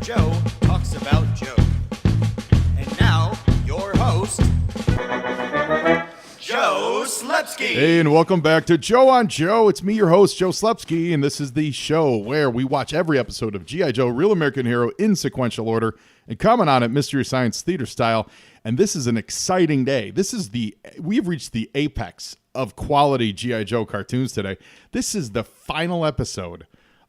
Joe talks about Joe. And now, your host, Joe Slepsky. Hey, and welcome back to Joe on Joe. It's me, your host, Joe Slepsky, and this is the show where we watch every episode of G.I. Joe, Real American Hero in sequential order and comment on it Mystery Science Theater style. And this is an exciting day. We've reached the apex of quality G.I. Joe cartoons today. This is the final episode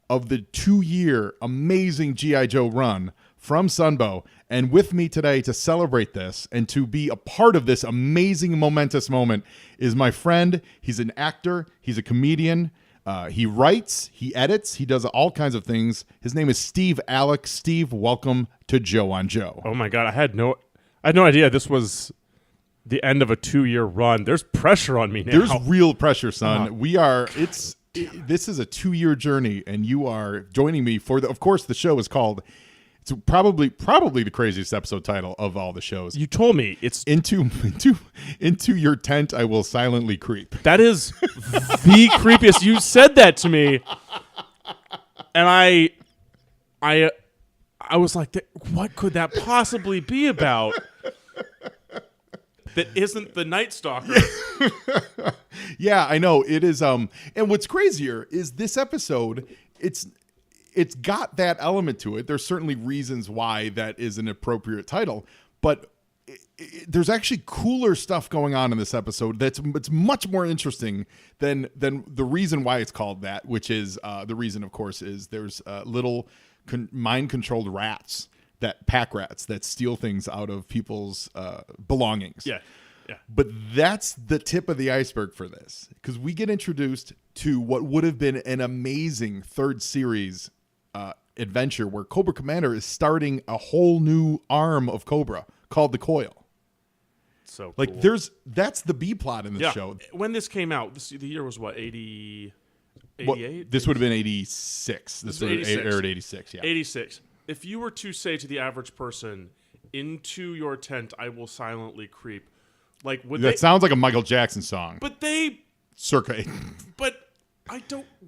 of the 2-year amazing G.I. Joe run from Sunbow. And with me today to celebrate this and to be a part of this amazing, momentous moment is my friend. He's an actor. He's a comedian. He writes. He edits. He does all kinds of things. His name is Steve Aleck. Steve, welcome to Joe on Joe. Oh, my God. I had no idea this was the end of a 2-year run. There's pressure on me now. There's real pressure, son. This is a 2-year journey, and you are joining me for of course, the show is called, it's probably the craziest episode title of all the shows. You told me it's Into your tent I will silently creep. That is the creepiest. You said that to me, and I was like, what could that possibly be about? That isn't the Night Stalker. Yeah, I know it is. And what's crazier is this episode. It's got that element to it. There's certainly reasons why that is an appropriate title, but there's actually cooler stuff going on in this episode. It's much more interesting than the reason why it's called that. Which is the reason, of course, is there's little mind-controlled rats. Pack rats that steal things out of people's belongings. Yeah. But that's the tip of the iceberg for this, because we get introduced to what would have been an amazing third series adventure where Cobra Commander is starting a whole new arm of Cobra called the COIL. So like cool. That's the B plot in this show. When this came out, the year was what, 88? Well, this would have been 86. This would have aired 86, yeah. 86. If you were to say to the average person, into your tent I will silently creep, like would sounds like a Michael Jackson song. But they circa. But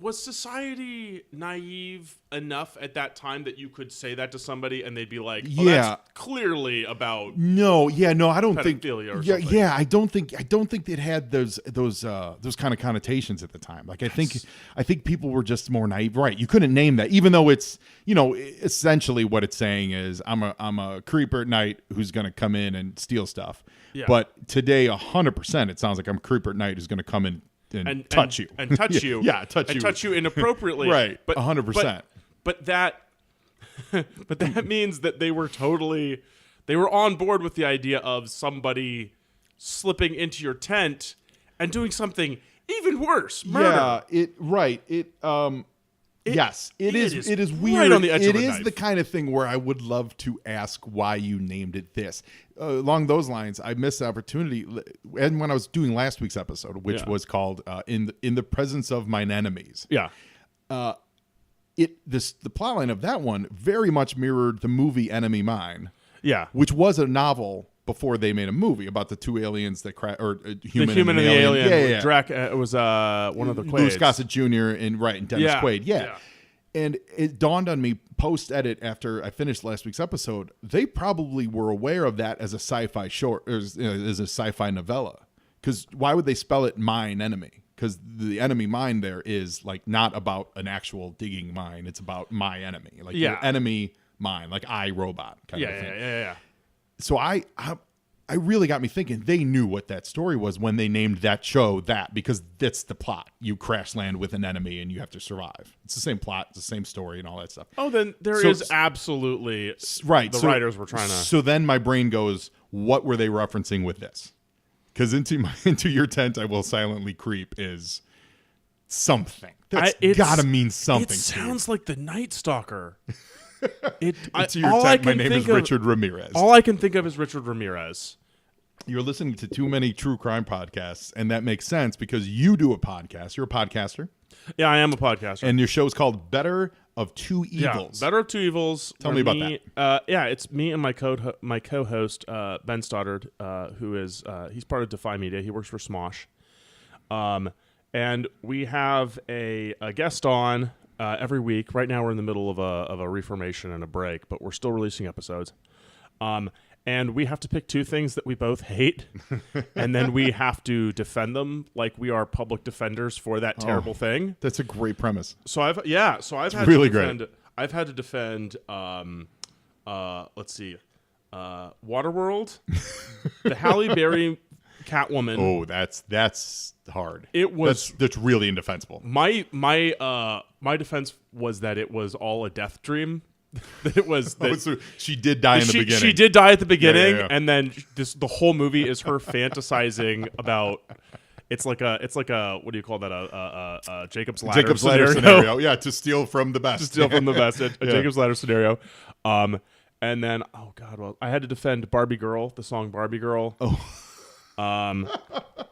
was society naive enough at that time that you could say that to somebody and they'd be like, oh, yeah, that's clearly about I don't think pedophilia or something. Yeah, I don't think it had those kind of connotations at the time. Like I think people were just more naive. Right. You couldn't name that, even though it's, essentially what it's saying is I'm a creeper at night who's going to come in and steal stuff. Yeah. But today 100% it sounds like I'm a creeper at night who's going to come in and touch you. And touch you. Yeah, touch you. And touch you inappropriately. Right, 100%. But that means that they were on board with the idea of somebody slipping into your tent and doing something even worse, murder. Yeah, yes, it is weird. Right on the edge of a knife. It is the kind of thing where I would love to ask why you named it this. Along those lines, I missed the opportunity, and when I was doing last week's episode, which was called "In the Presence of Mine Enemies." Yeah. The plotline of that one very much mirrored the movie Enemy Mine. Yeah. Which was a novel before they made a movie about the two aliens that human and the alien. Yeah. It was one of the Quaids. Louis Gossett Jr. and Dennis Quaid. Yeah. And it dawned on me post-edit after I finished last week's episode, they probably were aware of that as a sci-fi short, or as a sci-fi novella. Because why would they spell it mine enemy? Because the enemy mine there is like not about an actual digging mine. It's about my enemy. Like your enemy mine, like iRobot kind of thing. Yeah. So I really got me thinking they knew what that story was when they named that show that, because that's the plot. You crash land with an enemy and you have to survive. It's the same plot, it's the same story and all that stuff. Oh, then there is absolutely right. The writers were trying to. So then my brain goes, what were they referencing with this? Because into your tent I will silently creep is something. That's got to mean something. It sounds like the Night Stalker. Into your tent, my name is Richard Ramirez. All I can think of is Richard Ramirez. You're listening to too many true crime podcasts, and that makes sense because you do a podcast. You're a podcaster. Yeah, I am a podcaster. And your show is called Better of Two Evils. Yeah, Better of Two Evils. Tell me about that. It's me and my co-host, Ben Stoddard, who is he's part of Defy Media. He works for M.A.S.H. And we have a guest on every week. Right now we're in the middle of a reformation and a break, but we're still releasing episodes. And we have to pick two things that we both hate, and then we have to defend them like we are public defenders for that terrible thing. That's a great premise. So I've had really to defend, great. I've had to defend let's see, Waterworld, the Halle Berry Catwoman. Oh, that's hard. It was that's really indefensible. My defense was that it was all a death dream. That it was that so she did die in the beginning. She did die at the beginning, Yeah. and then the whole movie is her fantasizing about. It's like a what do you call that? A Jacob's Ladder scenario. Yeah, to steal from the best. To steal from the best. A Jacob's Ladder scenario. And then I had to defend Barbie Girl, the song Barbie Girl. Oh. I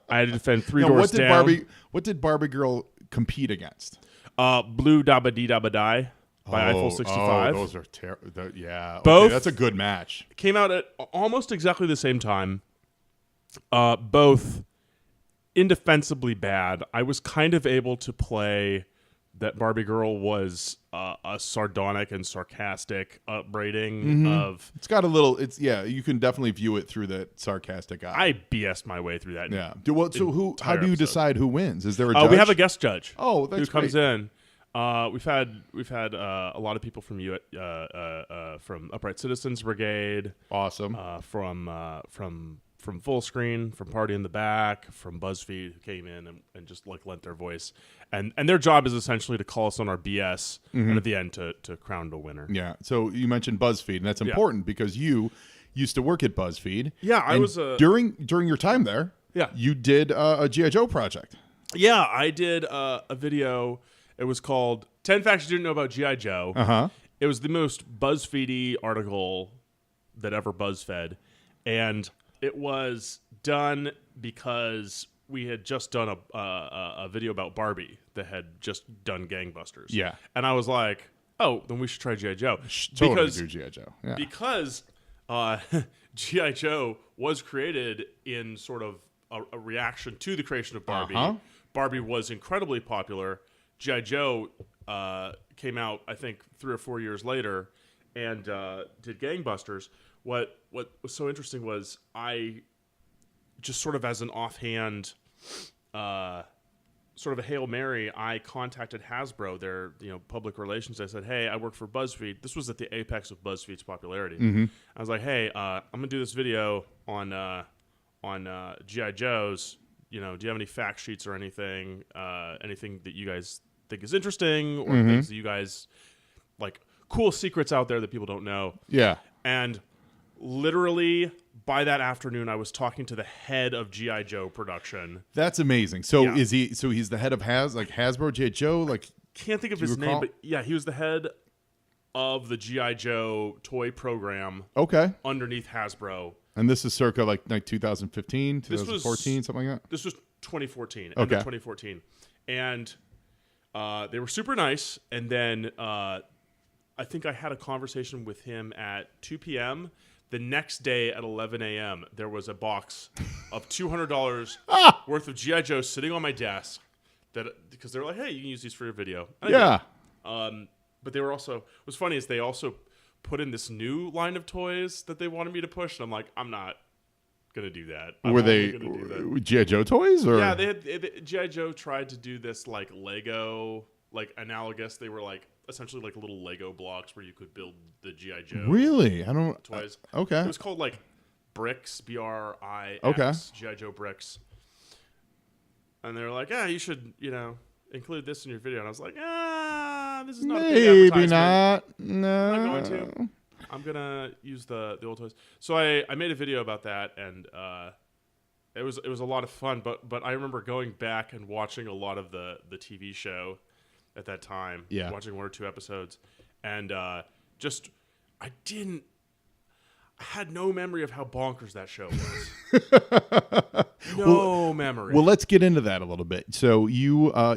had to defend Three Now, Doors Down. What did Barbie Girl compete against? Blue Dabba Dee Dabba Die by Eiffel 65. Those are terrible. Yeah, Both okay, that's a good match. Came out at almost exactly the same time. Both indefensibly bad. I was kind of able to play that Barbie Girl was a sardonic and sarcastic upbraiding of. It's got a little. You can definitely view it through that sarcastic eye. I BS'd my way through that. Yeah. How do you decide who wins? Is there a judge? judge? We have a guest judge. Oh, that's who comes great. in. We've had a lot of people from from Upright Citizens Brigade. Awesome. From Full Screen, from Party in the Back, from BuzzFeed, who came in and just like lent their voice, and their job is essentially to call us on our BS, and at the end to crown a winner. Yeah. So you mentioned BuzzFeed, and that's important because you used to work at BuzzFeed. Yeah, I was during your time there. Yeah, you did a G.I. Joe project. Yeah, I did a video. It was called 10 Facts You Didn't Know About G.I. Joe. Uh-huh. It was the most BuzzFeedy article that ever BuzzFed, and it was done because we had just done a video about Barbie that had just done gangbusters. Yeah. And I was like, oh, then we should try G.I. Joe. Totally do G.I. Joe. Yeah. Because G.I. Joe was created in sort of a reaction to the creation of Barbie. Uh-huh. Barbie was incredibly popular. G.I. Joe came out, I think, 3 or 4 years later and did gangbusters. What was so interesting was I just sort of as an offhand, sort of a Hail Mary, I contacted Hasbro, their public relations. I said, hey, I work for BuzzFeed. This was at the apex of BuzzFeed's popularity. Mm-hmm. I was like, hey, I'm gonna do this video on G.I. Joes. Do you have any fact sheets or anything that you guys think is interesting or things that you guys like, cool secrets out there that people don't know? Yeah. And literally by that afternoon, I was talking to the head of G.I. Joe production. That's amazing. So is he? So he's the head of Hasbro G.I. Joe. Like, can't think of his name, but yeah, he was the head of the G.I. Joe toy program. Okay. Underneath Hasbro. And this is circa like 2015, 2014, something like that. This was 2014. Okay. End of 2014, and they were super nice. And then I think I had a conversation with him at 2 p.m. The next day at 11 a.m., there was a box of $200 worth of G.I. Joe sitting on my desk because they were like, hey, you can use these for your video. And yeah. But they were also, what's funny is they also put in this new line of toys that they wanted me to push. And I'm like, I'm not going to do that. Were they G.I. Joe toys? Or? Yeah, G.I. Joe tried to do this like Lego, like analogous. They were like, essentially like little Lego blocks where you could build the G.I. Joe. Really? I don't. Toys. Okay. It was called like Bricks, BRIX. Okay. G.I. Joe Bricks. And they were like, you should, include this in your video. And I was like, this is not a big advertisement. Maybe not. No. I'm not going to. I'm going to use the old toys. So I made a video about that, and it was a lot of fun. But I remember going back and watching a lot of the TV show at that time, I had no memory of how bonkers that show was. No memory. Well, let's get into that a little bit. So I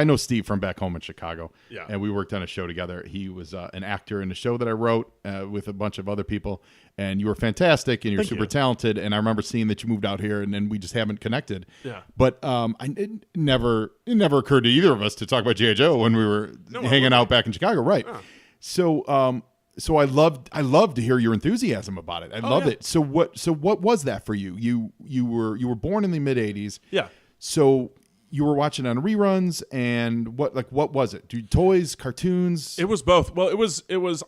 know Steve from back home in Chicago. Yeah. And we worked on a show together. He was an actor in a show that I wrote with a bunch of other people. And you were fantastic, and you're Thank super you. talented. And I remember seeing that you moved out here, and then we just haven't connected. Yeah. But it never occurred to either of us to talk about G.I. Joe when we were hanging out back in Chicago, right? Oh. So I loved to hear your enthusiasm about it. I love it. So what was that for you? You were born in the mid '80s. Yeah. So you were watching on reruns, and what was it? Toys, cartoons? It was both. Well, it was.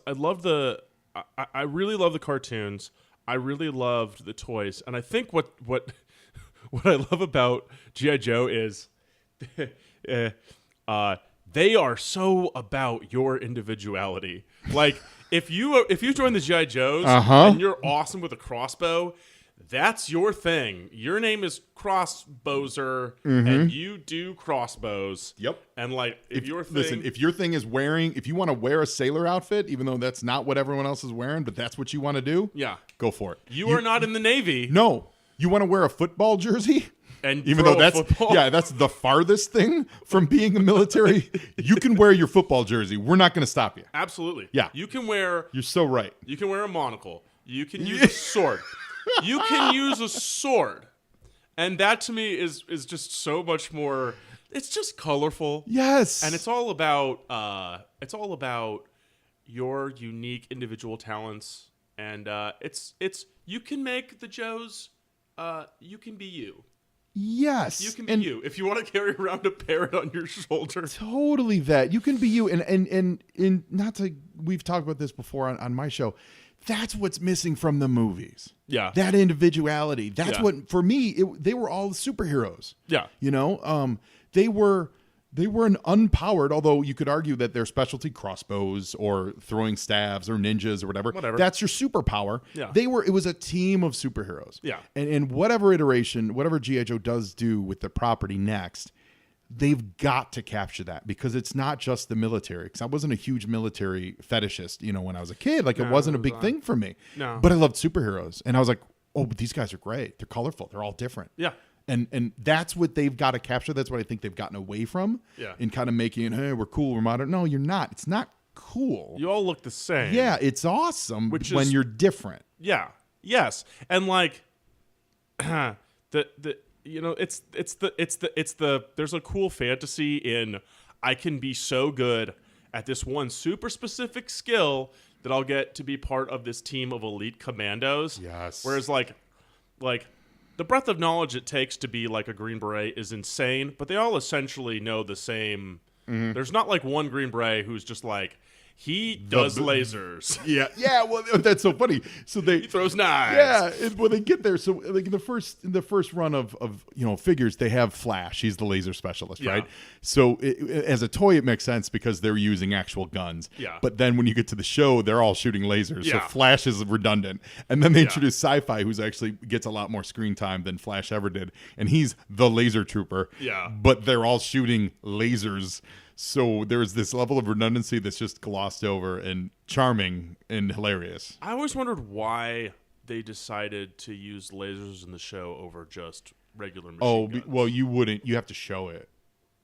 I loved I really love the cartoons. I really loved the toys, and I think what I love about G.I. Joe is, they are so about your individuality. Like if you join the G.I. Joes and you're awesome with a crossbow, that's your thing. Your name is Crossbowser, and you do crossbows. Yep. And like, if your thing, Listen, if your thing is if you want to wear a sailor outfit, even though that's not what everyone else is wearing, but that's what you want to do, yeah, go for it. You are not in the Navy. No, you want to wear a football jersey, and even throw though a that's football. that's the farthest thing from being a military. You can wear your football jersey. We're not going to stop you. Absolutely. Yeah. You can wear. You're so right. You can wear a monocle. You can use a sword. You can use a sword, and that to me is just so much more. It's just colorful. Yes, and it's all about your unique individual talents, and it's you can make the Joes. You can be you. Yes, You can be you. If you want to carry around a parrot on your shoulder, totally that. You can be you, and not to. We've talked about this before on my show. That's what's missing from the movies. Yeah. That individuality. That's Yeah. what, for me, they were all superheroes. Yeah. You know, they were an unpowered, although you could argue that their specialty, crossbows or throwing staves or ninjas or whatever. That's your superpower. Yeah. It was a team of superheroes. Yeah. And whatever iteration, whatever G.I. Joe does do with the property next, they've got to capture that, because it's not just the military. Because I wasn't a huge military fetishist, when I was a kid. Like, it wasn't a big thing for me. No. But I loved superheroes, and I was like, oh, but these guys are great. They're colorful. They're all different. Yeah. And that's what they've got to capture. That's what I think they've gotten away from. Yeah. In kind of making, hey, we're cool, we're modern. No, you're not. It's not cool. You all look the same. Yeah, it's awesome Which when is- you're different. Yeah. Yes. And like it's the there's a cool fantasy in I can be so good at this one super specific skill that I'll get to be part of this team of elite commandos. Yes. Whereas like the breadth of knowledge it takes to be like a Green Beret is insane, but they all essentially know the same. There's not like one Green Beret who's just like, he does lasers. Yeah. Yeah. Well, that's so funny. So He throws knives. Yeah, when they get there, so like in the first run of figures, they have Flash. He's the laser specialist, Yeah. right? So as a toy, it makes sense because they're using actual guns. Yeah. But then when you get to the show, they're all shooting lasers. So Yeah. Flash is redundant, and then they introduce Sci-Fi, who's actually gets a lot more screen time than Flash ever did, and he's the laser trooper. Yeah. But they're all shooting lasers. So there's this level of redundancy that's just glossed over and charming and hilarious. I always wondered why they decided to use lasers in the show over just regular machine guns. Well, you wouldn't. You have to show it.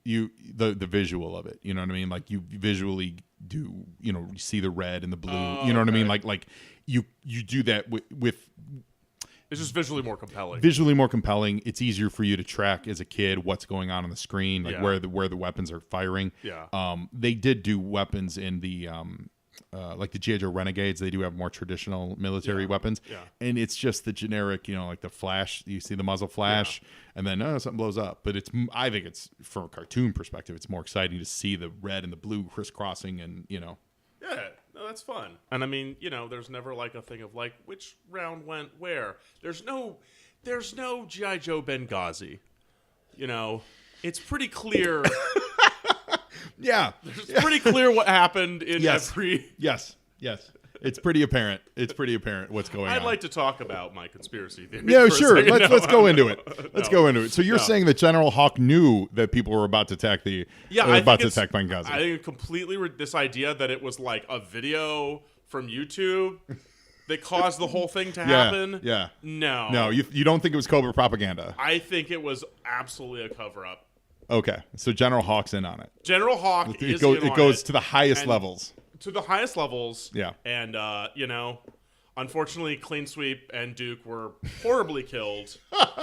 The visual of it. You know what I mean? Like, you visually do. You see the red and the blue. You know what I mean? Like you do that with. It's just visually more compelling. Visually more compelling. It's easier for you to track as a kid what's going on the screen, like Yeah. where the weapons are firing. Yeah. They did do weapons in the like the G.I. Joe Renegades. They do have more traditional military weapons, Yeah. and it's just the generic, like the flash. You see the muzzle flash, and then something blows up. But I think it's, from a cartoon perspective, it's more exciting to see the red and the blue crisscrossing, and Yeah, no, that's fun. And I mean, there's never like a thing of like which round went where. There's no G.I. Joe Benghazi. It's pretty clear. yeah, It's pretty clear what happened in every. yes. It's pretty apparent. It's pretty apparent what's going on. I'd like to talk about my conspiracy theory. Yeah, for a sure. second. Let's go into it. Let's No. go into it. So you're saying that General Hawk knew that people were about to attack attack Benghazi. I think completely this idea that it was like a video from YouTube that caused the whole thing to happen. Yeah. No. You don't think it was Cobra propaganda? I think it was absolutely a cover-up. Okay, so General Hawk's in on it. General Hawk It goes to the highest levels. To the highest levels. Yeah. And, unfortunately, Clean Sweep and Duke were horribly killed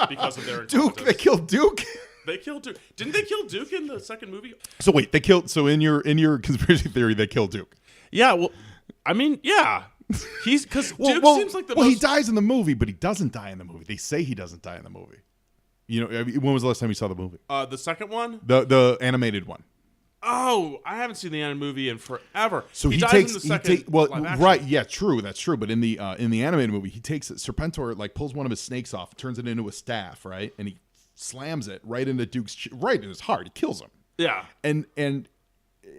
because of their Duke, they killed Duke. They killed Duke. Didn't they kill Duke in the second movie? So wait, So in your conspiracy theory, they killed Duke. Yeah. Well, I mean, yeah. He's because Duke seems like the most. He dies in the movie, but he doesn't die in the movie. They say he doesn't die in the movie. When was the last time you saw the movie? The second one? The animated one. Oh, I haven't seen the animated movie in forever. So he dies takes in the second live action. right, yeah, true, that's true. But in the animated movie, he takes Serpentor, like pulls one of his snakes off, turns it into a staff, right, and he slams it right into Duke's right in his heart. He kills him. Yeah, and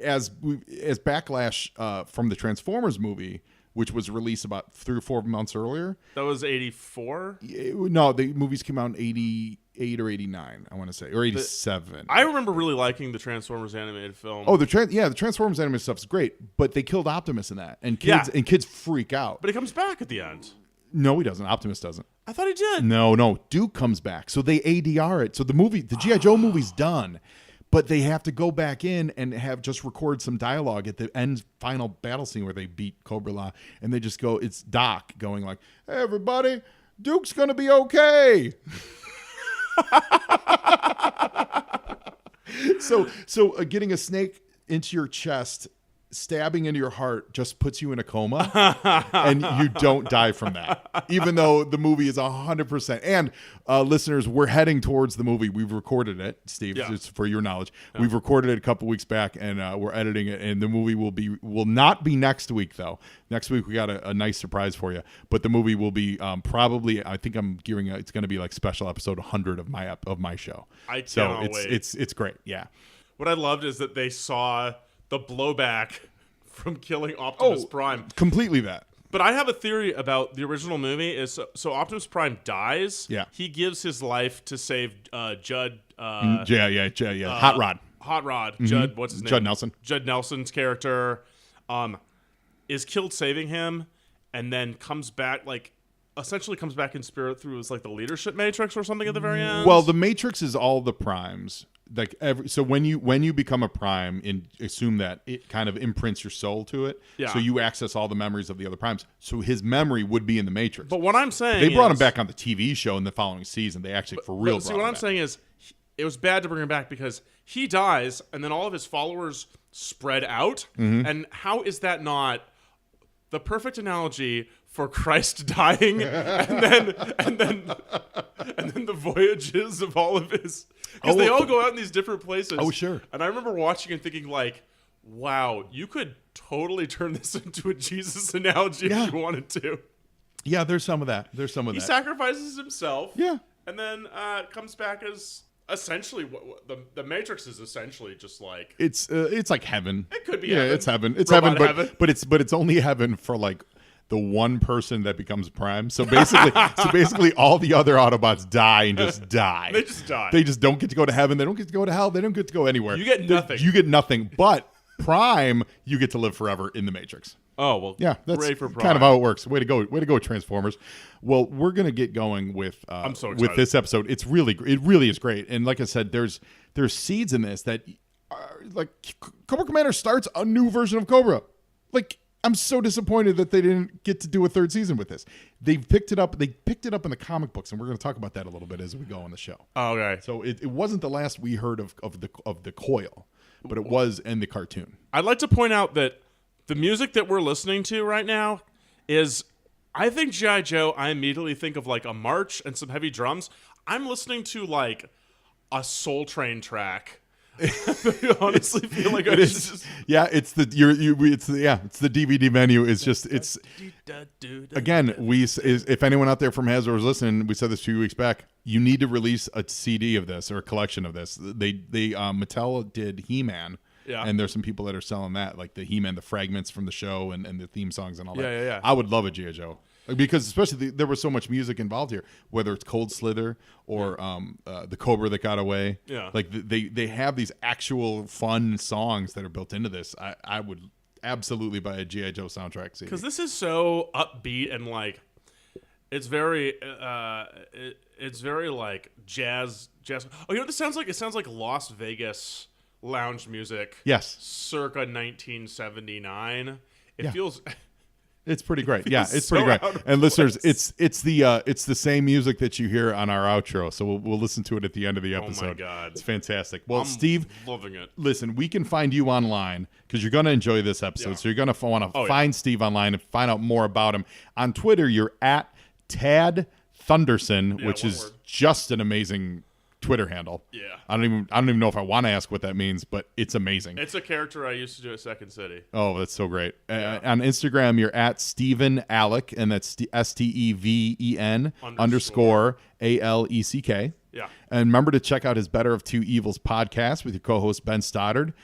as backlash from the Transformers movie, which was released about 3 or 4 months earlier. That was 84? No, the movies came out in 88 or 89, I want to say, or 87. I remember really liking the Transformers animated film. Oh, the Transformers animated stuff is great, but they killed Optimus in that, and kids freak out. But he comes back at the end. No, he doesn't. Optimus doesn't. I thought he did. No, Duke comes back. So they ADR it. So the G.I. Joe movie's done. But they have to go back in and have just record some dialogue at the end final battle scene where they beat Cobra La, and they just go, it's Doc going like, "Hey, everybody, Duke's going to be okay." So getting a snake into your chest, stabbing into your heart, just puts you in a coma, and you don't die from that, even though the movie is 100%. And listeners, we're heading towards the movie. We've recorded it, Steve, just for your knowledge. Yeah. We've recorded it a couple weeks back, and we're editing it. And the movie will not be next week, though. Next week we got a nice surprise for you. But the movie will be probably. I think I'm gearing. It's going to be like special episode 100 of my show. I cannot wait. It's great. Yeah. What I loved is that they saw the blowback from killing Optimus Prime. Completely that. But I have a theory about the original movie. Is so Optimus Prime dies. Yeah. He gives his life to save Judd. Hot Rod. Hot Rod. Mm-hmm. Judd. What's his name? Judd Nelson. Judd Nelson's character, is killed saving him, and then comes back essentially comes back in spirit through his the leadership matrix or something at the very end. Well, the matrix is all the primes. So when you become a prime, and assume that it kind of imprints your soul to it, so you access all the memories of the other primes. So his memory would be in the matrix. But what I'm saying, they brought him back on the TV show in the following season. They actually for real. See, what I'm saying is, it was bad to bring him back because he dies, and then all of his followers spread out. Mm-hmm. And how is that not the perfect analogy for Christ dying, and then the voyages of all of his, because they all go out in these different places. Oh, sure. And I remember watching and thinking wow, you could totally turn this into a Jesus analogy if you wanted to. Yeah, there's some of that. He sacrifices himself. Yeah. And then comes back as essentially what the Matrix is essentially just like it's like heaven. It could be heaven. It's heaven. It's Robot heaven, but it's only heaven for the one person that becomes Prime. So basically all the other Autobots die and just die. They just die. They just don't get to go to heaven. They don't get to go to hell. They don't get to go anywhere. You get nothing. You get nothing. But Prime, you get to live forever in the Matrix. Oh, well, yeah, that's great for Prime. Kind of how it works. Way to go, Transformers. Well, we're gonna get going with I'm so excited. with this episode. It really is great. And like I said, there's seeds in this that Cobra Commander starts a new version of Cobra. I'm so disappointed that they didn't get to do a third season with this. They picked it up in the comic books, and we're going to talk about that a little bit as we go on the show. Oh, okay. So it wasn't the last we heard of the COIL, but it was in the cartoon. I'd like to point out that the music that we're listening to right now is, I think G.I. Joe, I immediately think of a march and some heavy drums. I'm listening to a Soul Train track. I honestly feel like it's the DVD menu. It's again, if anyone out there from Hasbro is listening, we said this a few weeks back. You need to release a CD of this or a collection of this. They Mattel did He-Man. Yeah. And there's some people that are selling that, like the He-Man, the fragments from the show and the theme songs and all that. Yeah. I would love a G.I. Joe. Because especially there was so much music involved here, whether it's Cold Slither or the Cobra that got away. Yeah. They have these actual fun songs that are built into this. I absolutely buy a G.I. Joe soundtrack CD. Because this is so upbeat and like it's very like jazz. Oh, you know what this sounds like? It sounds like Las Vegas lounge music. Yes. Circa 1979. It feels. It's pretty great. Yeah, it's so pretty great. out of And listeners, place. it's the same music that you hear on our outro. So we'll listen to it at the end of the episode. Oh my God. It's fantastic. Well, I'm Steve, loving it. listen, we can find you online because you're going to enjoy this episode. Yeah. So you're going to want to Oh, find Steve online and find out more about him. On Twitter, you're at Tad Thunderson, which one is word. just an amazing Twitter handle. Yeah. I don't even know if I want to ask what that means, but it's amazing. It's a character I used to do at Second City. Oh, that's so great. On Instagram, you're at Steven Aleck, and that's STEVEN _ ALECK. Yeah. And remember to check out his Better of Two Evils podcast with your co-host Ben Stoddard.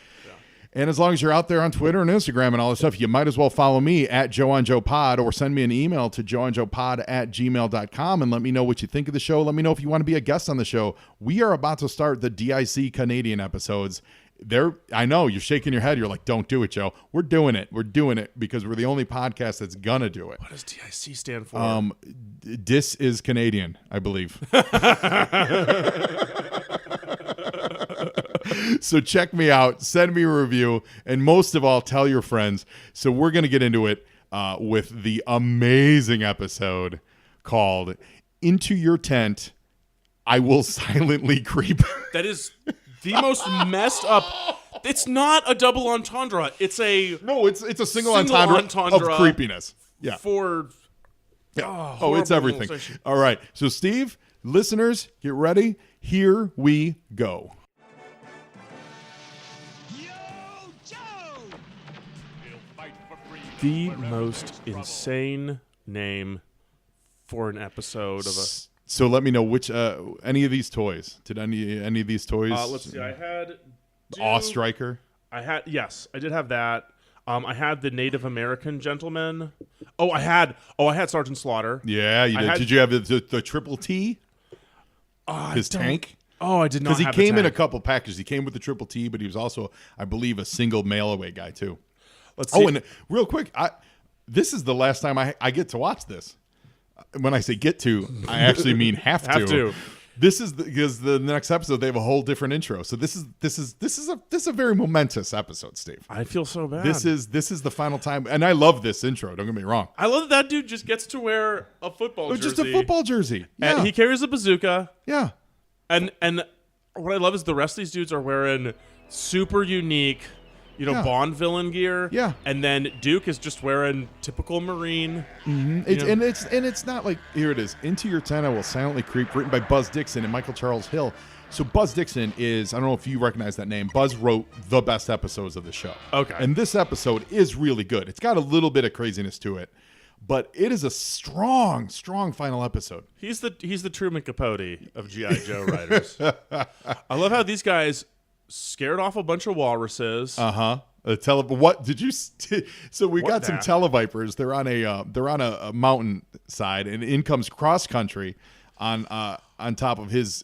And as long as you're out there on Twitter and Instagram and all this stuff, you might as well follow me at JoeOnJoePod or send me an email to joeonjoepod@gmail.com and let me know what you think of the show. Let me know if you want to be a guest on the show. We are about to start the DIC Canadian episodes. I know you're shaking your head. You're like, don't do it, Joe. We're doing it. We're doing it because we're the only podcast that's going to do it. What does DIC stand for? Dis is Canadian, I believe. So check me out, send me a review, and most of all, tell your friends. So we're going to get into it with the amazing episode called Into Your Tent, I Will Silently Creep. That is the most messed up. It's not a double entendre. It's a No, it's a single entendre of creepiness. Yeah. for Oh, it's horrible everything. realization. All right. So Steve, listeners, get ready. Here we go. the most insane name for an episode of a. So let me know which any of these toys. Did any of these toys? Let's see. I had Awe Striker. Yes, I did have that. I had the Native American gentleman. I had Sergeant Slaughter. Yeah, you did. Did you have the triple T? His tank. Oh, I did not. Because he came in a couple packages. He came with the triple T, but he was also, I believe, a single mail away guy too. Let's see. Oh, and real quick, this is the last time I get to watch this. When I say get to, I actually mean have to. This is because the next episode they have a whole different intro. So this is a very momentous episode, Steve. I feel so bad. This is the final time, and I love this intro. Don't get me wrong. I love that dude just gets to wear a football jersey. Just a football jersey. Yeah. And he carries a bazooka. Yeah. And what I love is the rest of these dudes are wearing super unique, Bond villain gear. Yeah. And then Duke is just wearing typical Marine. Mm-hmm. It's not like, here it is. Into Your Tent, I Will Silently Creep, written by Buzz Dixon and Michael Charles Hill. So Buzz Dixon is, I don't know if you recognize that name. Buzz wrote the best episodes of the show. Okay. And this episode is really good. It's got a little bit of craziness to it, but it is a strong, strong final episode. He's the Truman Capote of G.I. Joe writers. I love how these guys scared off a bunch of walruses. What did you? So we got some that? televipers. They're on a mountain side, and in comes Cross Country on top of his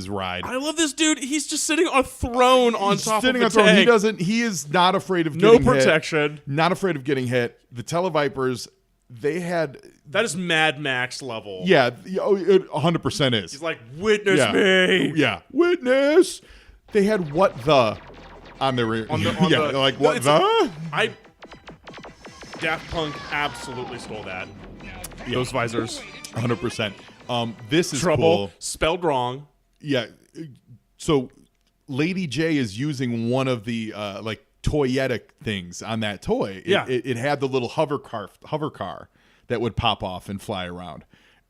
ride. I love this dude. He's just sitting on a throne on top of the tank. He is not afraid of getting protection. hit. Not afraid of getting hit. The televipers, they had. That is Mad Max level. Yeah, it 100% is. He's like, witness me. Yeah, witness. They had what the on their rear. Like what the? Daft Punk absolutely stole that. Those visors. 100%. This is Trouble cool. spelled wrong. Yeah. So Lady J is using one of the toyetic things on that toy. It had the little hover car that would pop off and fly around,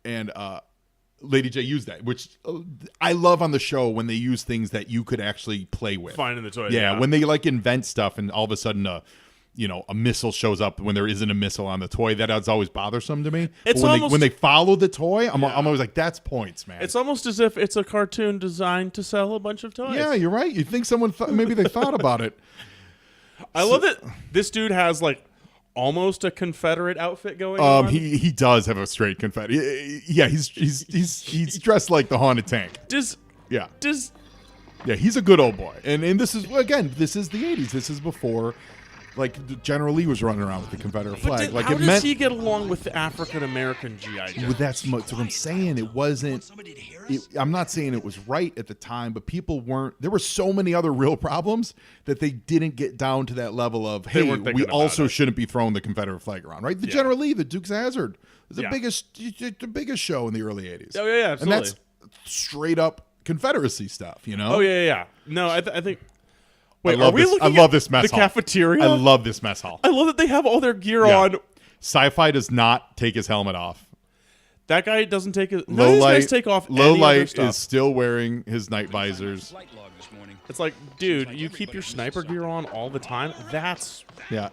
and Lady J used that, which I love on the show when they use things that you could actually play with. Find in the toy. Yeah, when they invent stuff and all of a sudden a missile shows up when there isn't a missile on the toy. That's always bothersome to me. When they follow the toy, I'm always like, that's points, man. It's almost as if it's a cartoon designed to sell a bunch of toys. Yeah, you're right. You think someone maybe they thought about it. I love that this dude has almost a Confederate outfit going on. He does have a straight Confederate. Yeah, he's dressed like the haunted tank. Yeah, he's a good old boy. And this is the 80s. This is before Like General Lee was running around with the Confederate flag. Like how it does meant. he get along with the African American GI Joe? Well, that's what I'm saying. It wasn't. I'm not saying it was right at the time, but people weren't. There were so many other real problems that they didn't get down to that level of. Hey, we also shouldn't be throwing the Confederate flag around, right? The General Lee, the Dukes of Hazzard, was the biggest show in the early '80s. Oh yeah, absolutely. And that's straight up Confederacy stuff, you know? Oh yeah. No, I think. Wait, I love this mess hall. The cafeteria? I love this mess hall. I love that they have all their gear on. Sci-Fi does not take his helmet off. That guy doesn't take his. Low None of these light guys take off. Low any other light stuff. is still wearing his night visors. It's like, dude, you keep your sniper gear on all the time. That's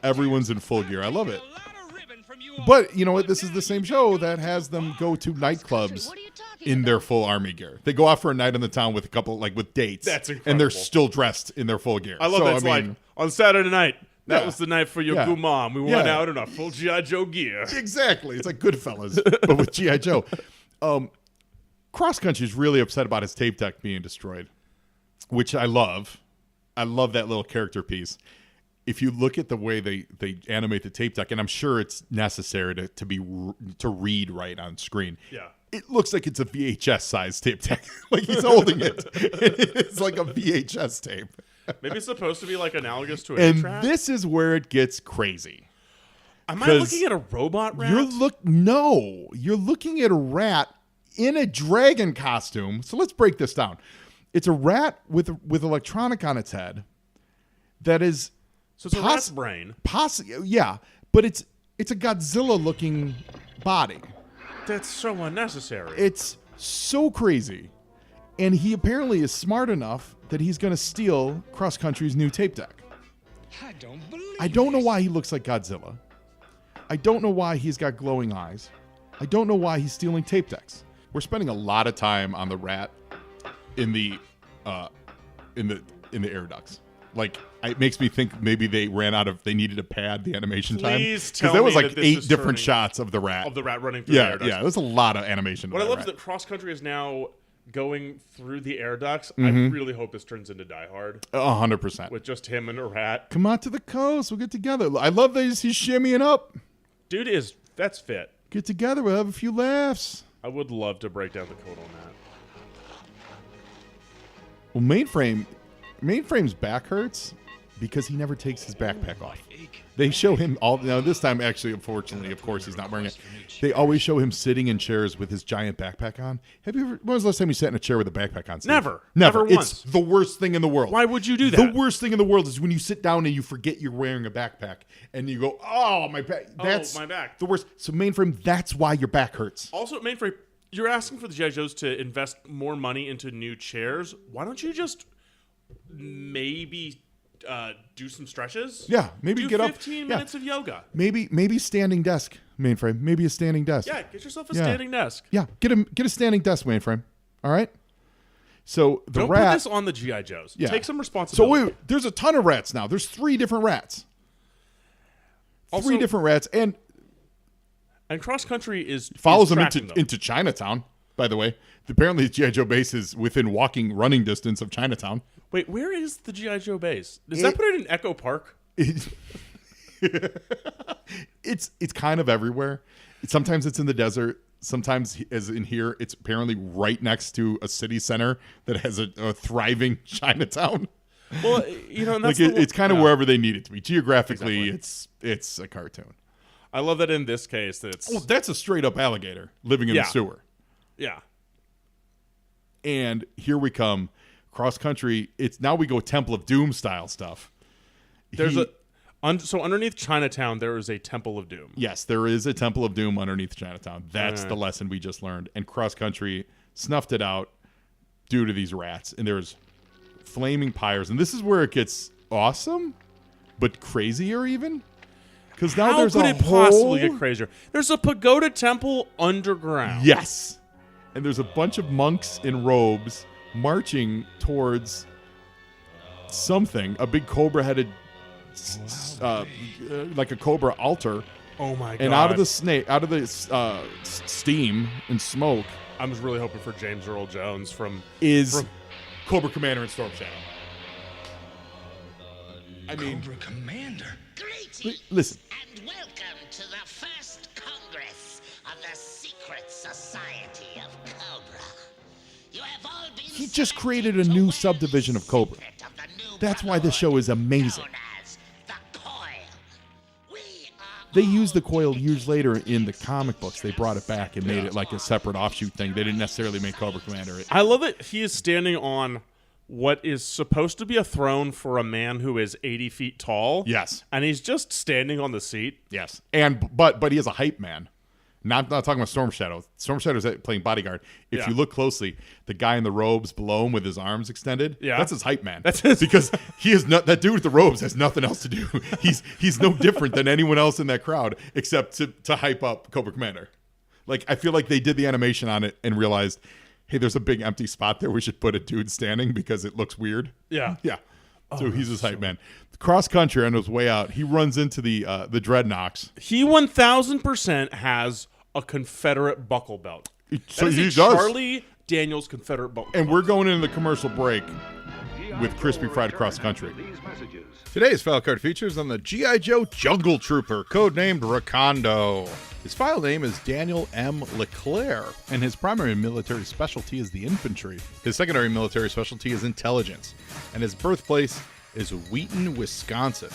Everyone's in full gear. I love it. But you know what? This is the same show that has them go to nightclubs in their full army gear. They go out for a night in the town with a couple, like with dates. That's incredible. And they're still dressed in their full gear. I love that. It's like on Saturday night. That was the night for your good mom. We went out in our full G.I. Joe gear. Exactly. It's like Goodfellas, but with G.I. Joe. Cross Country is really upset about his tape deck being destroyed, which I love. I love that little character piece. If you look at the way they animate the tape deck, and I'm sure it's necessary to read right on screen. Yeah. It looks like it's a VHS size tape deck. Like he's holding it. It's like a VHS tape. Maybe it's supposed to be like analogous to a And trap. this is where it gets crazy. Am I looking at a robot rat? You're looking at a rat in a dragon costume. So let's break this down. It's a rat with electronic on its head that is So it's a rat's brain. But it's a Godzilla-looking body. That's so unnecessary. It's so crazy. And he apparently is smart enough that he's going to steal Cross Country's new tape deck. I don't know why he looks like Godzilla. I don't know why he's got glowing eyes. I don't know why he's stealing tape decks. We're spending a lot of time on the rat in the air ducts. Like, it makes me think maybe they needed to pad the animation time. Please because there was like 8 different shots of the rat. Of the rat running through the air ducts. Yeah, there's a lot of animation. What I love is that Cross Country is now going through the air ducts. I really hope this turns into Die Hard. 100%. With just him and a rat. Come out to the coast. We'll get together. I love that he's shimmying up. Dude that's fit. Get together. We'll have a few laughs. I would love to break down the code on that. Well, Mainframe's back hurts because he never takes his backpack off. They show him this time, actually, unfortunately, of course, he's not wearing it. They always show him sitting in chairs with his giant backpack on. When was the last time you sat in a chair with a backpack on? Steve? Never It's the worst thing in the world. Why would you do that? The worst thing in the world is when you sit down and you forget you're wearing a backpack and you go, oh, my back. That's my back. The worst. So Mainframe, that's why your back hurts. Also, Mainframe, you're asking for the G.I. Joes to invest more money into new chairs. Why don't you just maybe do some stretches? Yeah, maybe get up. 15 minutes of yoga. Maybe standing desk, Mainframe. Maybe a standing desk. Yeah, get yourself a standing desk. Yeah, get a standing desk, Mainframe. All right. So the Don't rat. put this on the G.I. Joes. Yeah. Take some responsibility. So wait, there's a ton of rats now. There's 3 different rats. Also, 3 different rats, and Cross Country follows is them tracking into Chinatown. By the way, apparently the G.I. Joe base is within running distance of Chinatown. Wait, where is the G.I. Joe base? Does that put it in Echo Park? It's kind of everywhere. Sometimes it's in the desert. Sometimes, as in here, it's apparently right next to a city center that has a thriving Chinatown. Well, and that's like it's kind of wherever they need it to be. Geographically, it's a cartoon. I love that in this case that's a straight up alligator living in the sewer. Yeah. And here we come, Cross Country. It's now we go Temple of Doom style stuff. So underneath Chinatown there is a Temple of Doom. Yes, there is a Temple of Doom underneath Chinatown. That's the lesson we just learned. And Cross Country snuffed it out due to these rats. And there's flaming pyres. And this is where it gets awesome, but crazier even. Because now there's How could it possibly get crazier? There's a pagoda temple underground. Yes. And there's a bunch of monks in robes marching towards something, a big cobra-headed, like a cobra altar. Oh my god! And out of the steam and smoke, I was really hoping for James Earl Jones from Cobra Commander and Storm Shadow. I mean, Cobra Commander. Listen. And welcome to the first Congress of the Secret Society of Cobra. You have all been He just created a new subdivision of Cobra. That's why this show is amazing. known as the COIL. We are They used the COIL years later in the comic books. They brought it back and made it like a separate offshoot thing. They didn't necessarily make Cobra Commander. I love that he is standing on what is supposed to be a throne for a man who is 80 feet tall. Yes. And he's just standing on the seat. Yes. But he is a hype man. Not talking about Storm Shadow. Storm Shadow's playing bodyguard. If Yeah. you look closely, the guy in the robes below him with his arms extended, Yeah. that's his hype man. That's his- because he is not that dude with the robes has nothing else to do. He's no different than anyone else in that crowd except to hype up Cobra Commander. Like I feel like they did the animation on it and realized, hey, there's a big empty spot there. We should put a dude standing because it looks weird. Yeah. Yeah. So he's his hype man. Cross country on his way out, he runs into the Dreadnoks. He 1000% has a Confederate buckle belt. So That is he a does. Charlie Daniels Confederate buckle And belt. we're going into the commercial break with Crispy Fried Cross Country. Today's Filecard features on the G.I. Joe Jungle Trooper, codenamed Recondo. His file name is Daniel M. Leclerc, and his primary military specialty is the infantry. His secondary military specialty is intelligence, and his birthplace is Wheaton, Wisconsin.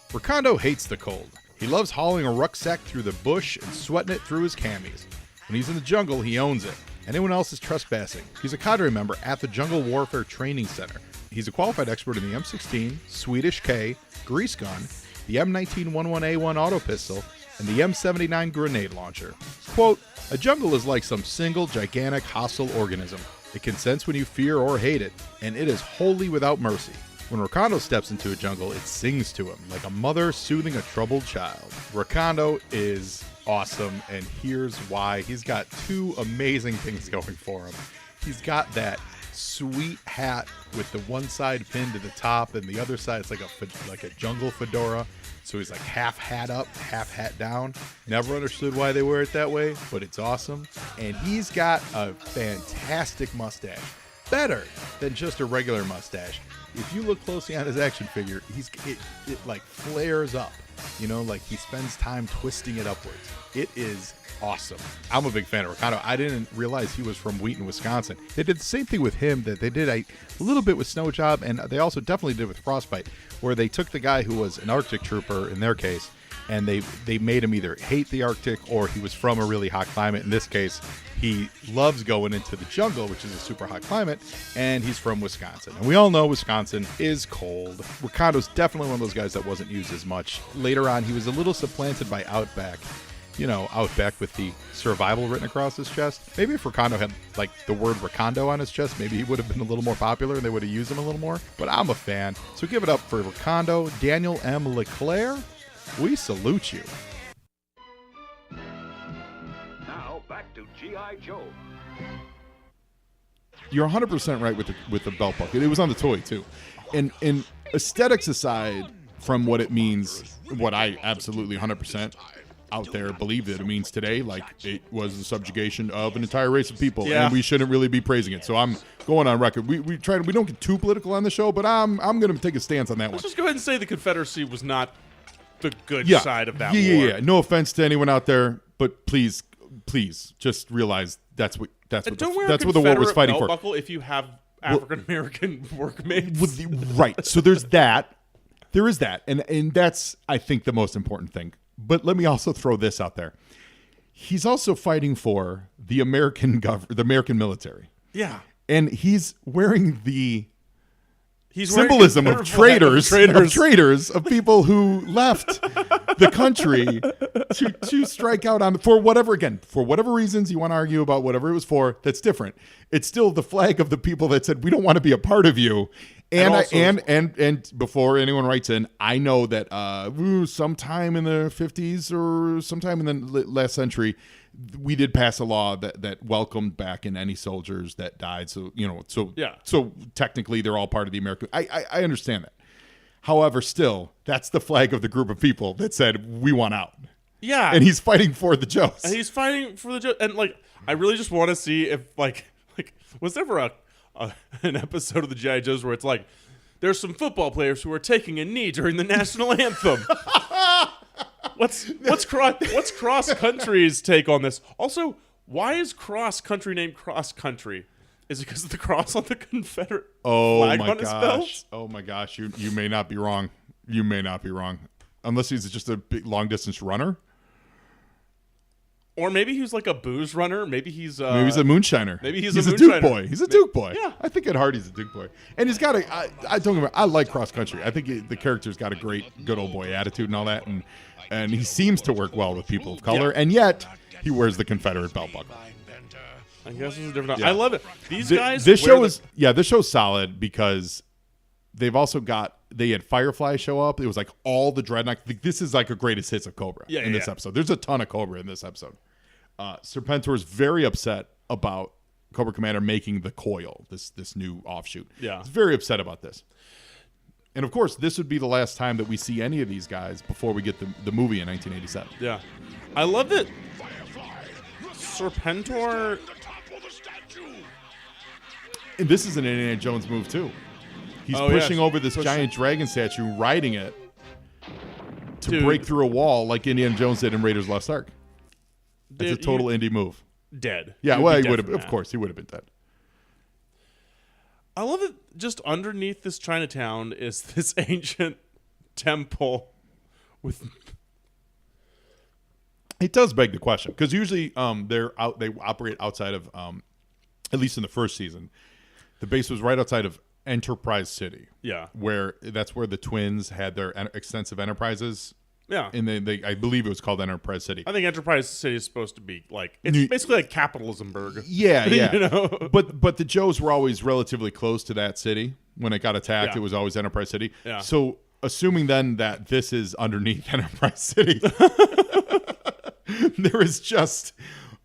Recondo hates the cold. He loves hauling a rucksack through the bush and sweating it through his camis. When he's in the jungle, he owns it. Anyone else is trespassing. He's a cadre member at the Jungle Warfare Training Center. He's a qualified expert in the M16, Swedish K, grease gun, the M1911A1 auto pistol, and the M79 grenade launcher. Quote, a jungle is like some single gigantic hostile organism. It can sense when you fear or hate it, and it is wholly without mercy. When Recondo steps into a jungle, it sings to him like a mother soothing a troubled child. Recondo is awesome, and here's why. He's got two amazing things going for him. He's got that sweet hat with the one side pinned to the top, and the other side it's like a jungle fedora. So he's like half hat up, half hat down. Never understood why they wear it that way, but it's awesome. And he's got a fantastic mustache. Better than just a regular mustache. If you look closely on his action figure, it like flares up. You know, like he spends time twisting it upwards. It is awesome. I'm a big fan of Recondo. I didn't realize he was from Wheaton, Wisconsin. They did the same thing with him that they did a little bit with Snow Job, and they also definitely did with Frostbite, where they took the guy who was an Arctic trooper in their case, and they made him either hate the Arctic or he was from a really hot climate. In this case, he loves going into the jungle, which is a super hot climate, and he's from Wisconsin. And we all know Wisconsin is cold. Recondo's definitely one of those guys that wasn't used as much. Later on, he was a little supplanted by Outback. You know, Outback with the survival written across his chest. Maybe if Recondo had like the word Recondo on his chest, maybe he would have been a little more popular and they would have used him a little more. But I'm a fan. So give it up for Recondo, Daniel M. Leclerc. We salute you. Now back to G.I. Joe. You're 100% right with the belt buckle. It was on the toy too. And aesthetics aside from what it means, what I absolutely 100% out there believe that it means today, like it was the subjugation of an entire race of people, Yeah. and we shouldn't really be praising it. So I'm going on record. We don't get too political on the show, but I'm going to take a stance on that one. Let's just go ahead and say the Confederacy was not the good Yeah. side of that yeah, war. yeah. No offense to anyone out there, but please just realize that's what And don't wear that's a what the war was Confederate fighting belt for. buckle if you have African American workmates. Right. So there's that. There is that, and that's I think the most important thing. But let me also throw this out there. He's also fighting for the American the American military. Yeah. And he's wearing the He's wearing symbolism a of Confederate flag traitors, of people who left the country to strike out on for whatever reasons you want to argue about whatever it was for. That's different. It's still the flag of the people that said we don't want to be a part of you. And and before anyone writes in, I know that sometime in the 50s or sometime in the last century, we did pass a law that welcomed back in any soldiers that died. So so technically they're all part of the American. I understand that. However, still, that's the flag of the group of people that said we want out. Yeah. And he's fighting for the Joes. And he's fighting for the Joe. And like, I really just want to see if like was there ever an episode of the G.I. Joes where it's like, there's some football players who are taking a knee during the national anthem. What's Cross Country's take on this? Also, why is Cross Country named Cross Country? Is it because of the cross on the Confederate flag on his belt? Oh my gosh, you may not be wrong. You may not be wrong, unless he's just a big long distance runner. Or maybe he's like a booze runner. Maybe he's a moonshiner. Maybe he's a Duke moonshiner. boy. He's a Duke boy. Yeah. I think Ed Hardy's a Duke boy, and he's got a. I don't get me wrong, I like Cross Country. I think the character's got a great, good old boy attitude and all that, and he seems to work well with people of color, and yet he wears the Confederate belt buckle. I guess it's a different. Yeah. I love it. These guys. This show's solid because they've also got. They had Firefly show up. It was like all the Dreadnought. This is like a greatest hits of Cobra in this episode. There's a ton of Cobra in this episode. Serpentor's very upset about Cobra Commander making the COIL, this new offshoot. Yeah. He's very upset about this. And of course, this would be the last time that we see any of these guys before we get the movie in 1987. Yeah. I love that Serpentor. And this is an Indiana Jones move too. He's pushing over this giant dragon statue, riding it to break through a wall like Indiana Jones did in Raiders Lost Ark. It's a total indie move. Dead. Yeah, well, he would have. Of course, he would have been dead. I love it. Just underneath this Chinatown is this ancient temple with. It does beg the question because usually they operate outside of at least in the first season, the base was right outside of Enterprise City. Yeah, that's where the twins had their extensive enterprises. Yeah, and I believe it was called Enterprise City. I think Enterprise City is supposed to be like it's basically like Capitalismburg. Yeah, yeah. You know? But the Joes were always relatively close to that city when it got attacked. Yeah. It was always Enterprise City. Yeah. So assuming then that this is underneath Enterprise City, there is just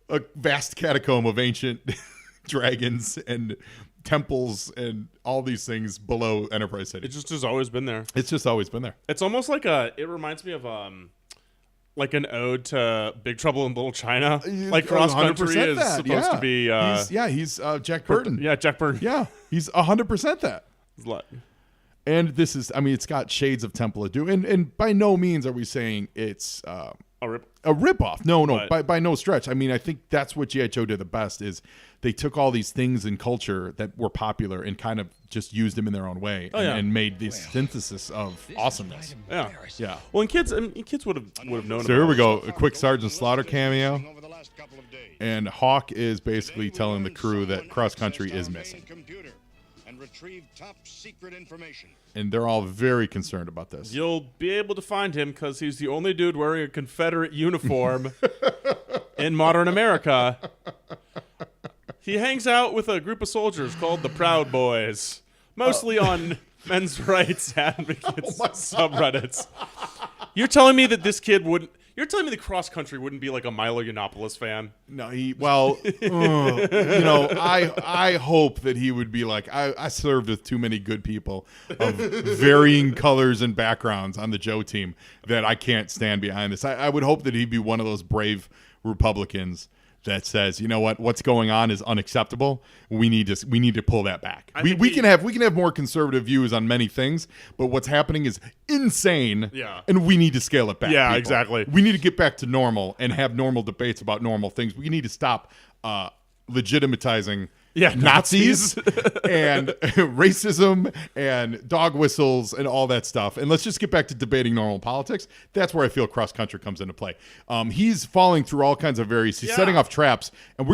a vast catacomb of ancient dragons and temples and all these things below Enterprise City. It just has always been there. It's just always been there. It's almost like it reminds me of like an ode to Big Trouble in Little China. Like Cross Country is supposed to be he's Jack Burton. Yeah, Jack Burton. Yeah, he's 100% that. And this is, I mean, it's got shades of Temple of Doom, and by no means are we saying it's a ripoff. No, by no stretch. I mean, I think that's what G.I. Joe did the best is they took all these things in culture that were popular and kind of just used them in their own way and made this synthesis of awesomeness. Yeah, yeah. Well, and kids would have known. So here we go, a quick Sergeant Slaughter cameo, and Hawk is basically telling the crew that Cross Country is missing. Retrieve top secret information. And they're all very concerned about this. You'll be able to find him because he's the only dude wearing a Confederate uniform in modern America. He hangs out with a group of soldiers called the Proud Boys, mostly on men's rights advocates subreddits. You're telling me that this kid wouldn't... You're telling me the Cross Country wouldn't be like a Milo Yiannopoulos fan? No, I hope that he would be like, I served with too many good people of varying colors and backgrounds on the Joe team that I can't stand behind this. I would hope that he'd be one of those brave Republicans that says, you know what's going on is unacceptable. We need to pull that back. We can have more conservative views on many things, but what's happening is insane. Yeah. And we need to scale it back. Yeah, people. exactly. We need to get back to normal and have normal debates about normal things. We need to stop legitimatizing Nazis and racism and dog whistles and all that stuff. And let's just get back to debating normal politics. That's where I feel Cross Country comes into play. He's falling through all kinds of He's setting off traps. And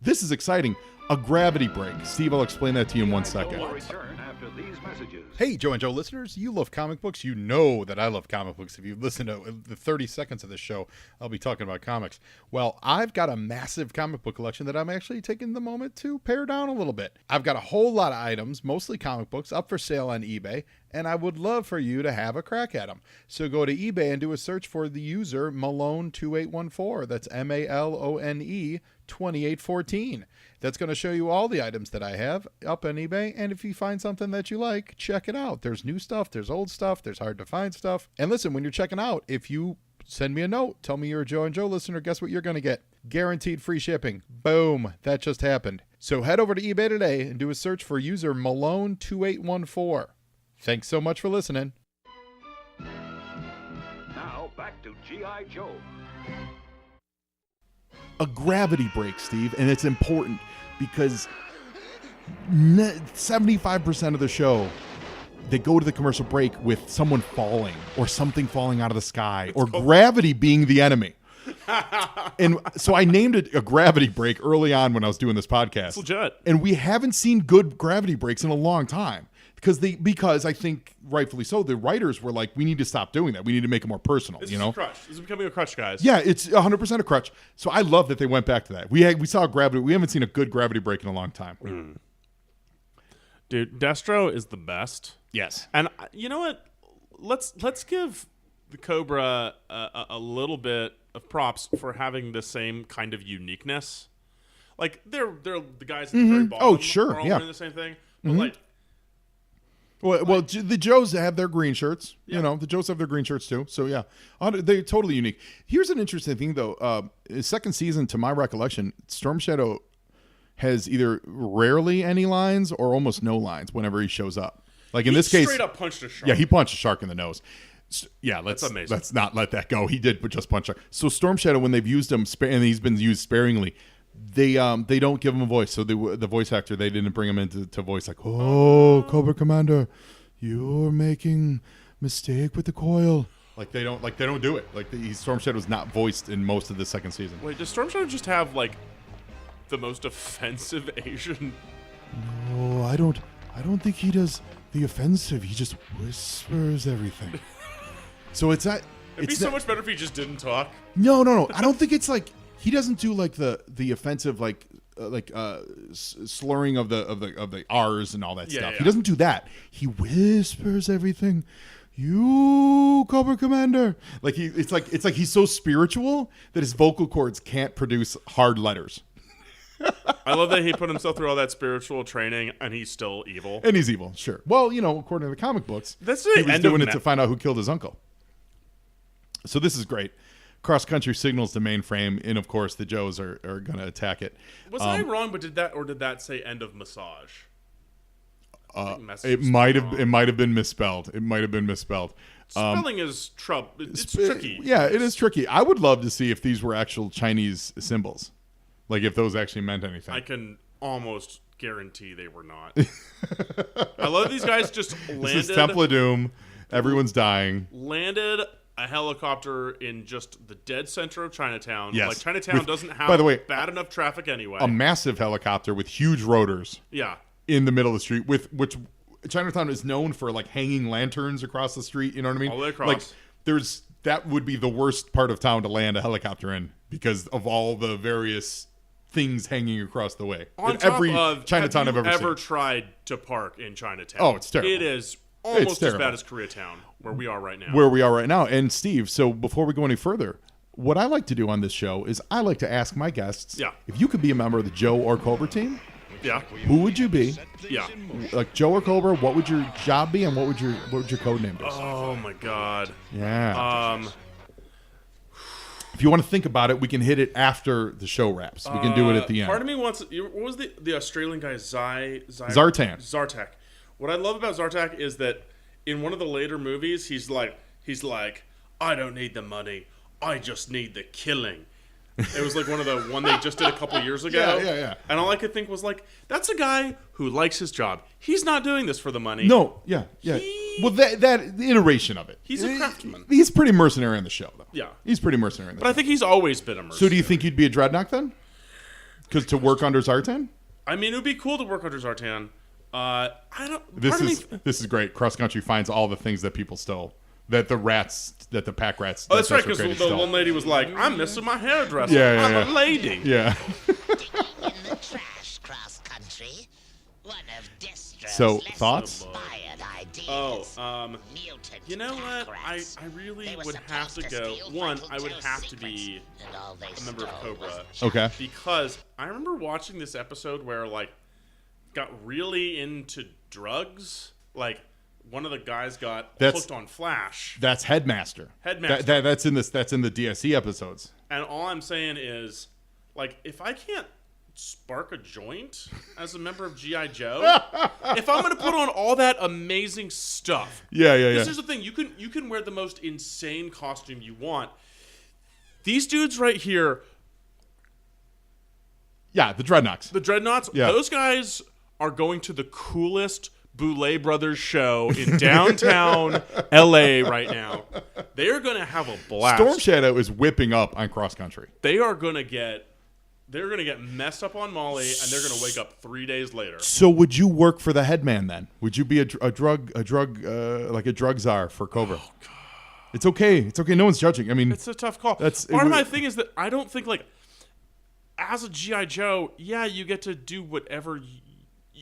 this is exciting. A gravity break. Steve, I'll explain that to you in 1 second. We'll return after these messages. Hey, Joe and Joe listeners, you love comic books. You know that I love comic books. If you listen to the 30 seconds of this show, I'll be talking about comics. Well, I've got a massive comic book collection that I'm actually taking the moment to pare down a little bit. I've got a whole lot of items, mostly comic books, up for sale on eBay, and I would love for you to have a crack at them. So go to eBay and do a search for the user Malone2814. That's MALONE 2814. That's going to show you all the items that I have up on eBay. And if you find something that you like, check it out. There's new stuff. There's old stuff. There's hard to find stuff. And listen, when you're checking out, if you send me a note, tell me you're a Joe and Joe listener, guess what you're going to get? Guaranteed free shipping. Boom. That just happened. So head over to eBay today and do a search for user Malone2814. Thanks so much for listening. Now, back to G.I. Joe. A gravity break, Steve, and it's important because 75% of the show, they go to the commercial break with someone falling or something falling out of the sky or gravity being the enemy. And so I named it a gravity break early on when I was doing this podcast. It's legit. And we haven't seen good gravity breaks in a long time because I think rightfully so, the writers were like, we need to stop doing that. We need to make it more personal. This you is know, a crutch. This is becoming a crutch, guys. yeah, it's 100% a crutch. So I love that they went back to that. We saw gravity. We haven't seen a good gravity break in a long time. Dude, Destro is the best. Yes. And you know what? Let's give the Cobra a little bit of props for having the same kind of uniqueness. Like they're the guys at the very bottom. Oh, sure, are all yeah. wearing the same thing. But like, Well, the Joes have their green shirts. Yeah. You know, the Joes have their green shirts too. So yeah, they're totally unique. Here's an interesting thing though. Second season, to my recollection, Storm Shadow has either rarely any lines or almost no lines whenever he shows up. Like in this case, straight up punched a shark. Yeah, he punched a shark in the nose. Yeah, That's amazing. Let's not let that go. He did just punch a shark. So Storm Shadow, when they've used him and he's been used sparingly, they don't give him a voice. So the voice actor, they didn't bring him in to voice like, Cobra Commander, you're making mistake with the COIL. Like they don't do it. Like Storm Shadow was not voiced in most of the second season. Wait, does Storm Shadow just have like the most offensive Asian? No, I don't think he does the offensive. He just whispers everything. So it's that. It'd be so much better if he just didn't talk. No. I don't think it's like he doesn't do like the offensive slurring of the R's and all that stuff. Yeah. He doesn't do that. He whispers everything. You Cobra Commander. Like it's like he's so spiritual that his vocal cords can't produce hard letters. I love that he put himself through all that spiritual training and he's still evil. And he's evil, sure. Well, you know, according to the comic books, That's he the was end doing of it to find out who killed his uncle. So this is great. Cross country signals the mainframe, and of course the Joes are going to attack it. Was I wrong? But did that say end of massage? It might have been misspelled. It might have been misspelled. Spelling is trouble. It's tricky. Yeah, it is tricky. I would love to see if these were actual Chinese symbols, like if those actually meant anything. I can almost guarantee they were not. I love these guys just landed. This is Temple of Doom. Everyone's dying. Landed a helicopter in just the dead center of Chinatown. Yes. Like Chinatown doesn't have by the way, bad enough traffic anyway. A massive helicopter with huge rotors. Yeah. In the middle of the street, with which Chinatown is known for, like hanging lanterns across the street. You know what I mean? All the way across. Like that would be the worst part of town to land a helicopter in because of all the various things hanging across the way. On top every of, Chinatown have you I've ever ever seen. tried to park in Chinatown? Oh, it's terrible. It is almost as terrible. bad as Koreatown, where we are right now. Where we are right now. And Steve, so before we go any further, what I like to do on this show is I like to ask my guests, if you could be a member of the Joe or Cobra team, who would you be? Yeah. Like Joe or Cobra, what would your job be and what would your code name be? Oh my god. Yeah. If you want to think about it, we can hit it after the show wraps. We can do it at the end. Part of me wants. What was the Australian guy? Zartan. Zartak. What I love about Zartak is that in one of the later movies, he's like, I don't need the money, I just need the killing. It was like one they just did a couple years ago. Yeah. And all I could think was like, that's a guy who likes his job. He's not doing this for the money. No, yeah. Well, that the iteration of it. He's a craftsman. He's pretty mercenary on the show, though. Yeah. He's pretty mercenary on the show. But I think he's always been a mercenary. So do you think you'd be a Dreadnought then? Because to work under Zartan? I mean, it would be cool to work under Zartan. I don't. This is great. Cross country finds all the things that people stole. That the pack rats. Oh, that's right, because the one lady was like, I'm missing my hairdresser. Yeah. I'm a lady. Yeah. In the trash, cross country. One of Destro's So, less thoughts? inspired ideas. Mutant you know what? I rats. really They were would have to supposed go. steal One, Michael I would Joe's have to secrets, be and all they a member of stole Cobra. was Okay. Because I remember watching this episode where, like, got really into drugs. Like, one of the guys got hooked on Flash. That's Headmaster. That's in the DSE episodes. And all I'm saying is, like, if I can't spark a joint as a member of G.I. Joe. If I'm going to put on all that amazing stuff. Yeah. This is the thing. You can wear the most insane costume you want. These dudes right here. Yeah, the Dreadnoughts. The Dreadnoughts, those guys are going to the coolest Boulay Brothers show in downtown L.A. right now. They are going to have a blast. Storm Shadow is whipping up on cross country. They're going to get messed up on Molly, and they're going to wake up 3 days later. So would you work for the headman then? Would you be a drug czar for Cobra? Oh, God. It's okay. It's okay. No one's judging. I mean, it's a tough call. Part of my thing is that I don't think as a G.I. Joe, you get to do whatever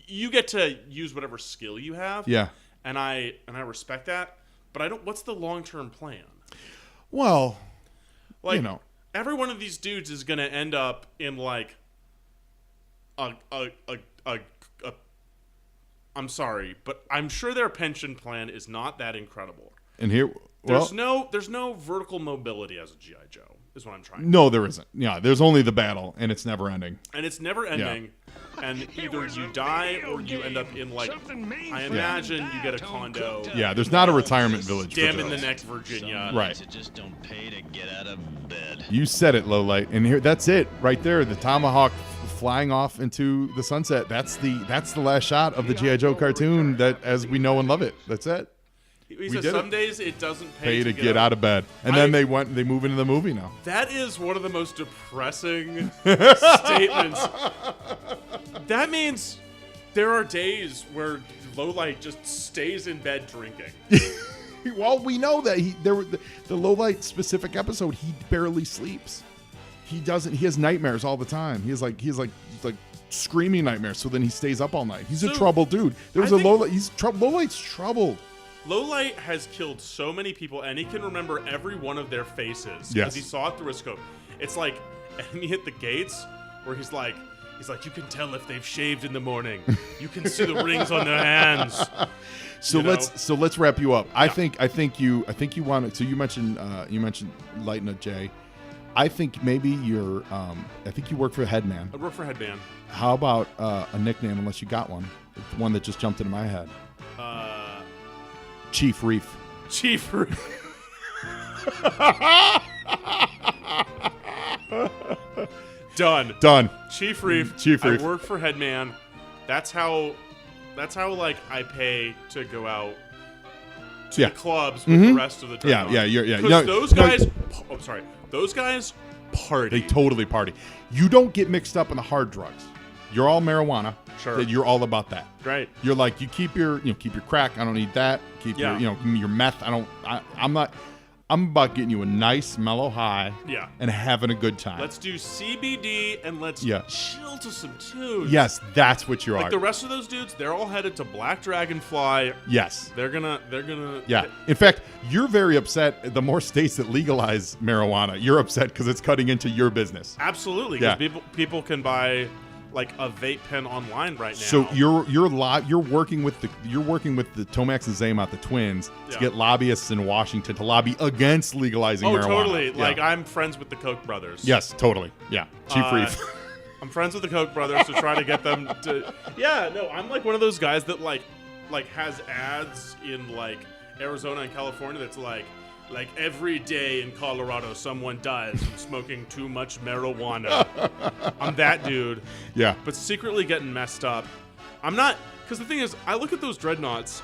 you get to use whatever skill you have. Yeah. And I respect that, but I don't. What's the long-term plan? Well, every one of these dudes is going to end up in I'm sorry, but I'm sure their pension plan is not that incredible. And here, there's no vertical mobility as a G.I. Joe, is what I'm trying to say. No, there isn't. Yeah, there's only the battle, and it's never ending. And it's never ending. Yeah. And either you die or you end up in I imagine you get a condo. Yeah, there's not a retirement village. Damn in the neck, Virginia. Right. Just don't pay to get out of bed. You said it, Lowlight. And here, that's it right there. The Tomahawk flying off into the sunset. That's the last shot of the G.I. Joe cartoon that as we know and love it. That's it. He says some days it doesn't pay to get out of bed. And then they move into the movie now. That is one of the most depressing statements. That means there are days where Lowlight just stays in bed drinking. Well, we know that the Lowlight specific episode, he barely sleeps. He has nightmares all the time. He's like screaming nightmares. So then he stays up all night. He's a troubled dude. Lowlight's troubled. Lowlight has killed so many people, and he can remember every one of their faces because he saw it through a scope. It's like Enemy at the Gates, where he's like, you can tell if they've shaved in the morning. You can see the rings on their hands. So let's wrap you up. I think you want to. So you mentioned Lighten Up Jay. I think maybe I think you work for Headman. I work for Headman. How about a nickname? Unless you got one, one that just jumped into my head. Chief Reef. Chief Reef. Done. Chief Reef. I work for Headman. That's how I pay to go out to the clubs with the rest of the Dreadnoughts. Yeah. Those guys. I'm sorry. Those guys party. They totally party. You don't get mixed up in the hard drugs. You're all marijuana. Sure. You're all about that. Right. You're like, you keep your crack. I don't need that. Keep your your meth. I'm about getting you a nice mellow high. Yeah. And having a good time. Let's do CBD and let's chill to some tunes. Yes, that's what you are. Like the rest of those dudes, they're all headed to Black Dragonfly. Yes. They're gonna. Yeah. In fact, you're very upset. The more states that legalize marijuana, you're upset because it's cutting into your business. Absolutely. Because people can buy like a vape pen online right now. So you're working with the Tomax and Zaymot, the twins, to get lobbyists in Washington to lobby against legalizing marijuana. Oh, totally. Like I'm friends with the Koch brothers. Yes, totally. Yeah. Chief Reef. I'm friends with the Koch brothers to try to get them to. Yeah, no, I'm like one of those guys that like has ads in like Arizona and California that's like every day in Colorado someone dies from smoking too much marijuana. I'm that dude. Yeah. But secretly getting messed up. I'm not, because the thing is, I look at those Dreadnoughts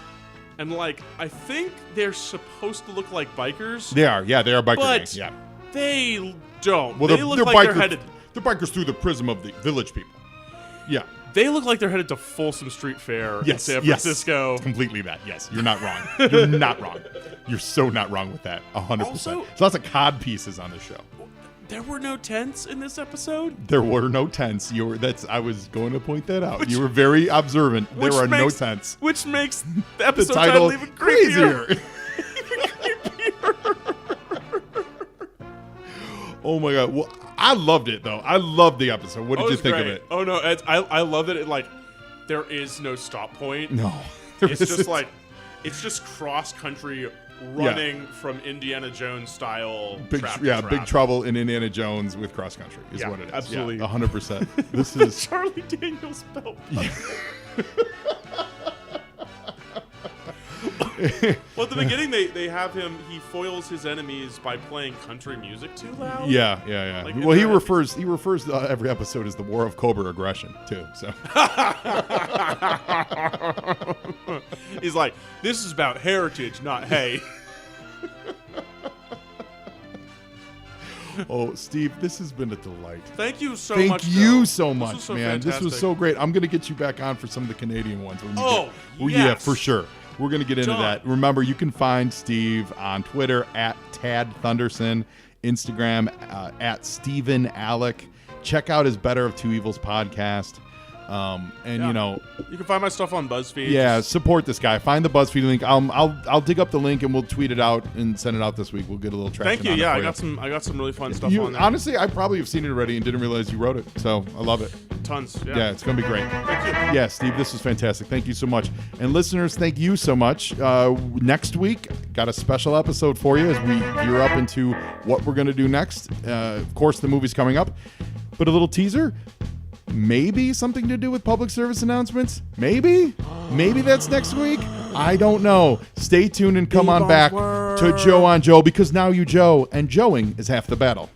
and like, I think they're supposed to look like bikers. They are. Yeah, they are biker but gangs. Yeah. They don't. Well, they look like they're headed. They're bikers through the prism of the village people. Yeah. They look like they're headed to Folsom Street Fair in San Francisco. Yes, completely that. Yes, you're not wrong. You're not wrong. You're so not wrong with that. 100%. So lots of cod pieces on the show. There were no tents in this episode? There were no tents. I was going to point that out. You were very observant. There are no tents. Which makes the episode title even creepier. Oh my God. Well, I loved it though. I loved the episode. What did you think of it? Oh no, I love that it there is no stop point. No. It's just like it's just cross country running from Indiana Jones style. Big Trouble in Indiana Jones with cross country is what it is. Absolutely. 100%. This is Charlie Daniels belt. Well, at the beginning, they have him. He foils his enemies by playing country music too loud. Yeah. Like, Well, he refers to every episode as the War of Cobra Aggression too. So He's like, this is about heritage, not hay. Oh, Steve, this has been a delight. Thank you so Thank much. you though. so This much, was so man. This was fantastic. so great. I'm going to get you back on for some of the Canadian ones. When you yes. Yeah, for sure. We're going to get into Done. that. Remember, you can find Steve on Twitter at Tad Thunderson, Instagram at Steven Aleck. Check out his Better of Two Evils podcast. You know, you can find my stuff on BuzzFeed. yeah, support this guy. Find the BuzzFeed link. I'll dig up the link and we'll tweet it out and send it out this week. We'll get a little traction. Thank you. on it Yeah, for I got some really fun stuff on there. Honestly, I probably have seen it already and didn't realize you wrote it. So I love it. Tons. Yeah, it's gonna be great. Thank you. Yeah, Steve, this was fantastic. Thank you so much. And listeners, thank you so much. Next week, got a special episode for you as we gear up into what we're gonna do next. Of course, the movie's coming up, but a little teaser. Maybe something to do with public service announcements. Maybe that's next week. I don't know. Stay tuned and come on back to Joe on Joe, because now you Joe, and Joeing is half the battle.